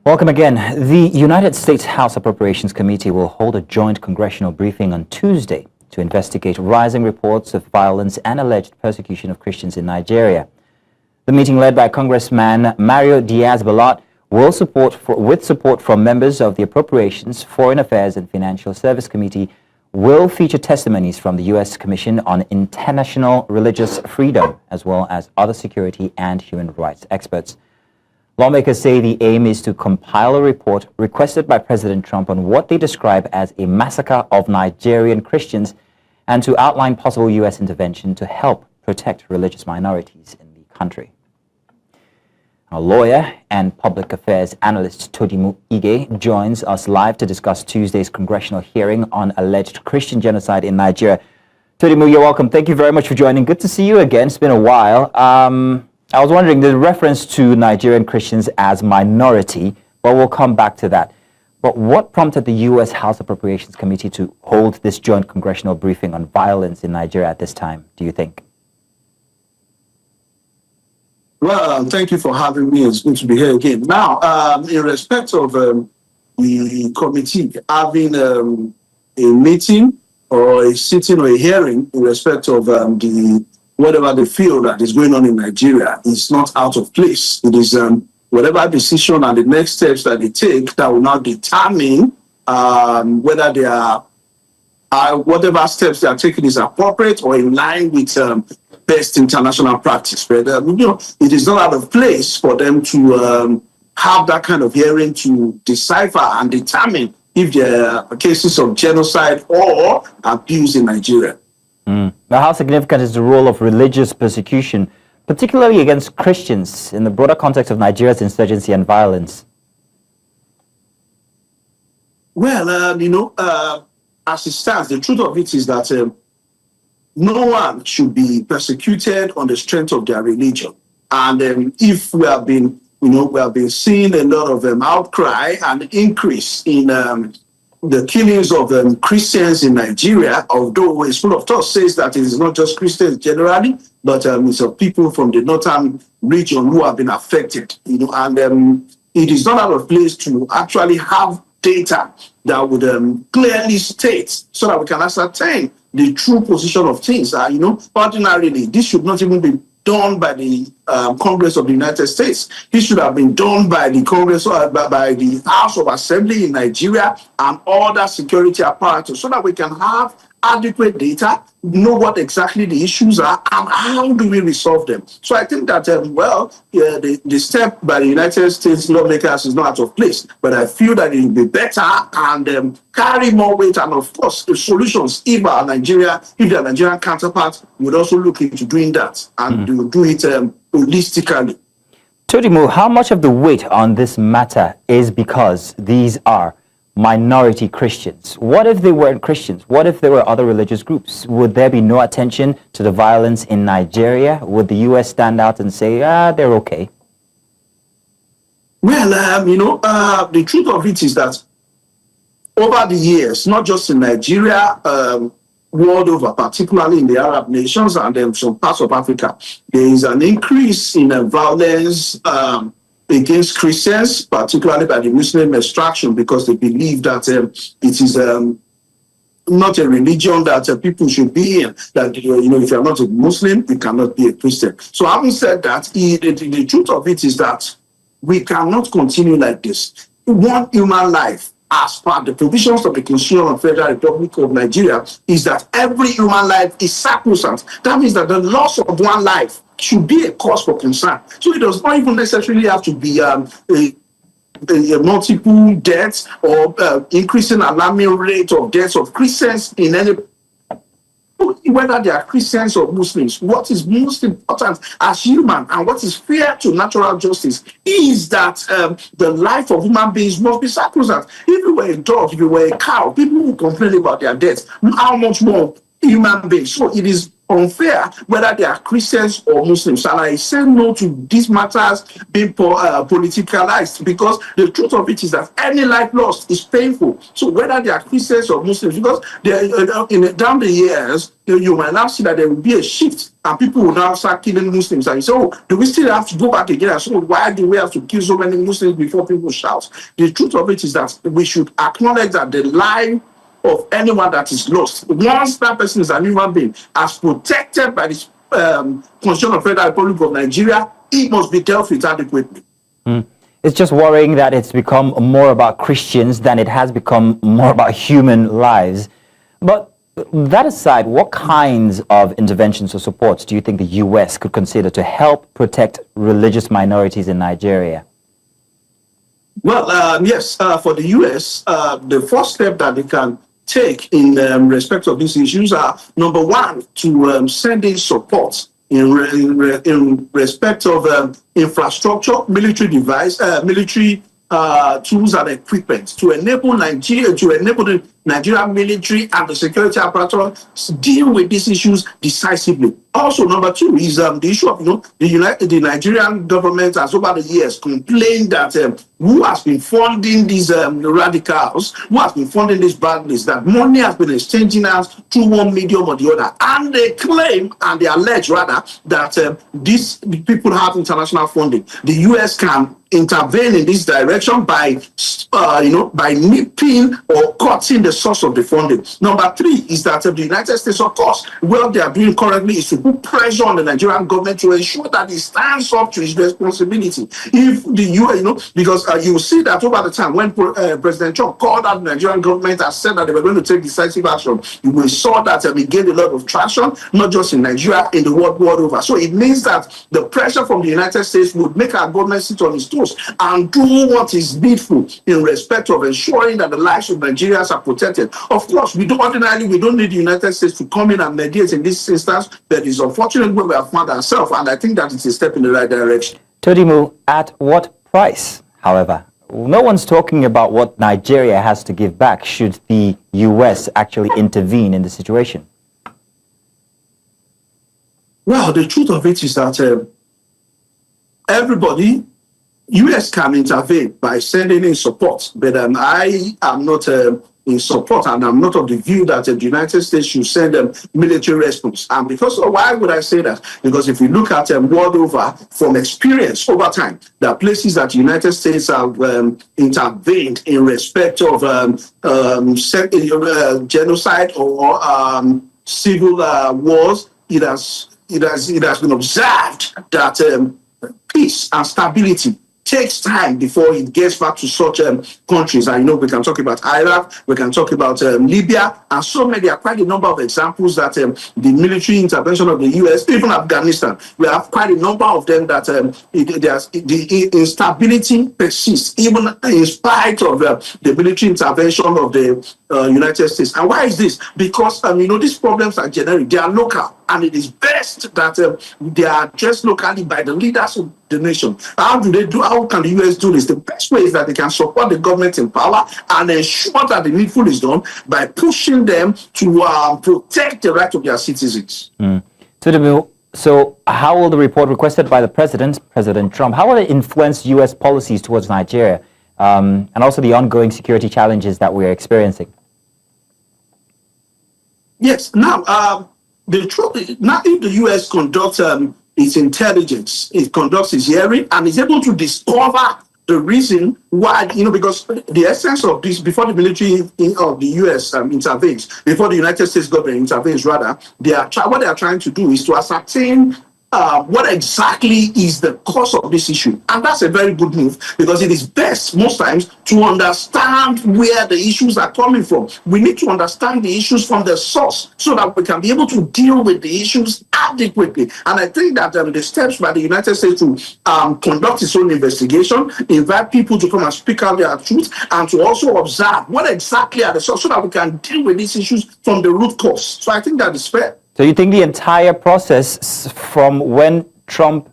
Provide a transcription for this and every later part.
Welcome again. The United States House Appropriations Committee will hold a joint congressional briefing on Tuesday to investigate rising reports of violence and alleged persecution of Christians in Nigeria. The meeting, led by Congressman Mario Diaz-Balart, with support from members of the Appropriations, Foreign Affairs and Financial Service Committee, will feature testimonies from the U.S. Commission on International Religious Freedom, as well as other security and human rights experts. Lawmakers say the aim is to compile a report requested by President Trump on what they describe as a massacre of Nigerian Christians and to outline possible U.S. intervention to help protect religious minorities in the country. Our lawyer and public affairs analyst Todimu Ige joins us live to discuss Tuesday's congressional hearing on alleged Christian genocide in Nigeria. Todimu, you're welcome. Thank you very much for joining. Good to see you again. It's been a while. I was wondering, the reference to Nigerian Christians as minority, but we'll come back to that. But what prompted the U.S. House Appropriations Committee to hold this joint congressional briefing on violence in Nigeria at this time, do you think? Well, thank you for having me. It's good to be here again. Now, in respect of the committee having a meeting or a sitting or a hearing in respect of whatever they feel that is going on in Nigeria is not out of place. It is whatever decision and the next steps that they take that will now determine whether they are whatever steps they are taking is appropriate or in line with best international practice. But it is not out of place for them to have that kind of hearing to decipher and determine if there are cases of genocide or abuse in Nigeria. Now, how significant is the role of religious persecution, particularly against Christians, in the broader context of Nigeria's insurgency and violence? Well, as it stands, the truth of it is that no one should be persecuted on the strength of their religion. And if we have been, we have been seeing a lot of outcry and increase in the killings of Christians in Nigeria, although a school of thought says that it is not just Christians generally, but it's of people from the northern region who have been affected. And it is not out of place to actually have data that would clearly state so that we can ascertain the true position of things. Ordinarily, this should not even be done by the Congress of the United States. This should have been done by the Congress, by the House of Assembly in Nigeria and other security apparatus so that we can have adequate data, know what exactly the issues are, and how do we resolve them. So I think that, the step by the United States lawmakers is not out of place, but I feel that it will be better and carry more weight, and of course, the solutions, if their Nigerian counterparts would also look into doing that and do it holistically. Todimu, how much of the weight on this matter is because these are minority Christians? What if they weren't Christians? What if there were other religious groups? Would there be no attention to the violence in Nigeria? Would the U.S. stand out and say, they're okay? Well, the truth of it is that over the years, not just in Nigeria, world over, particularly in the Arab nations and some parts of Africa, there is an increase in violence against Christians, particularly by the Muslim extraction, because they believe that it is not a religion that people should be in. That if you are not a Muslim, you cannot be a Christian. So having said that, the truth of it is that we cannot continue like this. One human life, as per the provisions of the Constitution of the Federal Republic of Nigeria, is that every human life is sacrosanct. That means that the loss of one life should be a cause for concern. So it does not even necessarily have to be a multiple deaths or increasing alarming rate of deaths of Christians in any, whether they are Christians or Muslims. What is most important as human and what is fair to natural justice is that the life of human beings must be sacrosanct. If you were a dog, if you were a cow, people would complain about their deaths. How much more human beings? So it is unfair whether they are Christians or Muslims. And I say no to these matters being politicalized, because the truth of it is that any life lost is painful. So whether they are Christians or Muslims, because down the years, you might now see that there will be a shift and people will now start killing Muslims. And you say, oh, do we still have to go back again? And so why do we have to kill so many Muslims before people shout? The truth of it is that we should acknowledge that the life of anyone that is lost, once that person is an human being, as protected by the Constitution of the Federal Republic of Nigeria, it must be dealt with adequately. It's just worrying that it's become more about Christians than it has become more about human lives. But that aside, what kinds of interventions or supports do you think the U.S. could consider to help protect religious minorities in Nigeria? Well, yes, for the U.S., the first step that they can take in respect of these issues are, number one, to send in support in respect of infrastructure, military device, military tools and equipment to enable Nigeria, to enable the Nigerian military and the security apparatus deal with these issues decisively. Also, number two is the issue of, the Nigerian government has over the years complained that who has been funding these radicals, who has been funding these bandits, that money has been exchanging hands through one medium or the other. And they claim, and they allege rather, that these people have international funding. The U.S. can intervene in this direction by, by nipping or cutting the source of the funding. Number three is that the United States, of course, what they are doing currently is to put pressure on the Nigerian government to ensure that it stands up to its responsibility. If the U.S., because you will see that over the time when President Trump called out the Nigerian government and said that they were going to take decisive action, we saw that it gained a lot of traction, not just in Nigeria, in the world over. So it means that the pressure from the United States would make our government sit on its toes and do what is needful in respect of ensuring that the lives of Nigerians are protected. Of course, we don't need the United States to come in and mediate in this instance, but it's unfortunate where we have found ourselves, and I think that it's a step in the right direction. Todimu, at what price, however? No one's talking about what Nigeria has to give back should the U.S. actually intervene in the situation. Well, the truth of it is that everybody, U.S. can intervene by sending in support, but I am not in support, and I'm not of the view that the United States should send a military response. And because, why would I say that? Because if you look at world over, from experience over time, there are places that the United States have intervened in respect of genocide or civil wars. It has been observed that peace and stability takes time before it gets back to such countries. And we can talk about Iraq, we can talk about Libya, and so many. There are quite a number of examples that the military intervention of the U.S., even Afghanistan, we have quite a number of them that the instability persists, even in spite of the military intervention of the United States. And why is this? Because these problems are generic, they are local, and it is best that they are addressed locally by the leaders of the nation. How can the U.S. do this? The best way is that they can support the government in power and ensure that the needful is done by pushing them to protect the right of their citizens. So how will the report requested by the President Trump, how will it influence U.S. policies towards Nigeria and also the ongoing security challenges that we are experiencing? Yes. Now, the truth is, now if the U.S. conducts its intelligence, it conducts its hearing, and is able to discover the reason why, because the essence of this, before the military of the U.S. Intervenes, before the United States government intervenes, rather, what they are trying to do is to ascertain what exactly is the cause of this issue. And that's a very good move, because it is best most times to understand where the issues are coming from. We need to understand the issues from the source so that we can be able to deal with the issues adequately. And I think that the steps by the United States to conduct its own investigation, invite people to come and speak out their truth, and to also observe what exactly are the source so that we can deal with these issues from the root cause. So I think that is fair. So you think the entire process from when Trump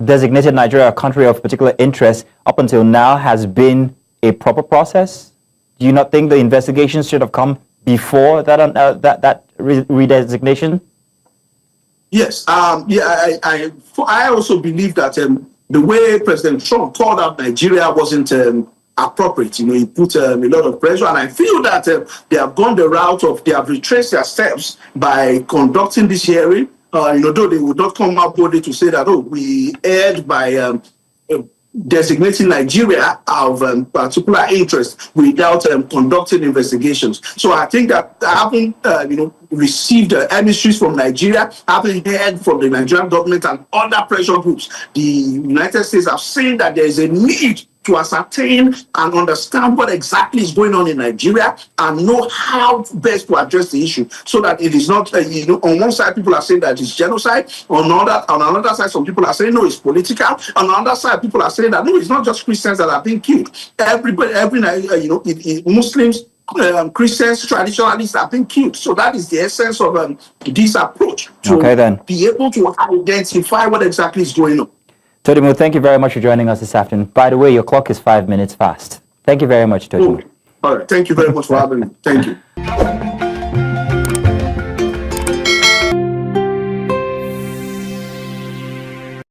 designated Nigeria a country of particular interest up until now has been a proper process? Do you not think the investigations should have come before that redesignation? Yes. I also believe that the way President Trump called out Nigeria wasn't appropriate. You know, he put a lot of pressure, and I feel that they have gone the route of, they have retraced their steps by conducting this hearing. Though they would not come out boldly to say that, oh, we erred by designating Nigeria of particular interest without conducting investigations. So I think that having received emissaries from Nigeria, having heard from the Nigerian government and other pressure groups, the United States have seen that there is a need to ascertain and understand what exactly is going on in Nigeria and know how best to address the issue, so that it is not, on one side people are saying that it's genocide, on another side some people are saying no, it's political, on the other side people are saying that no, it's not just Christians that are being killed. Muslims, Christians, traditionalists are being killed. So that is the essence of this approach, to be able to identify what exactly is going on. Todimu, thank you very much for joining us this afternoon. By the way, your clock is 5 minutes fast. Thank you very much, Todimu. All right. Thank you very much for having me. Thank you.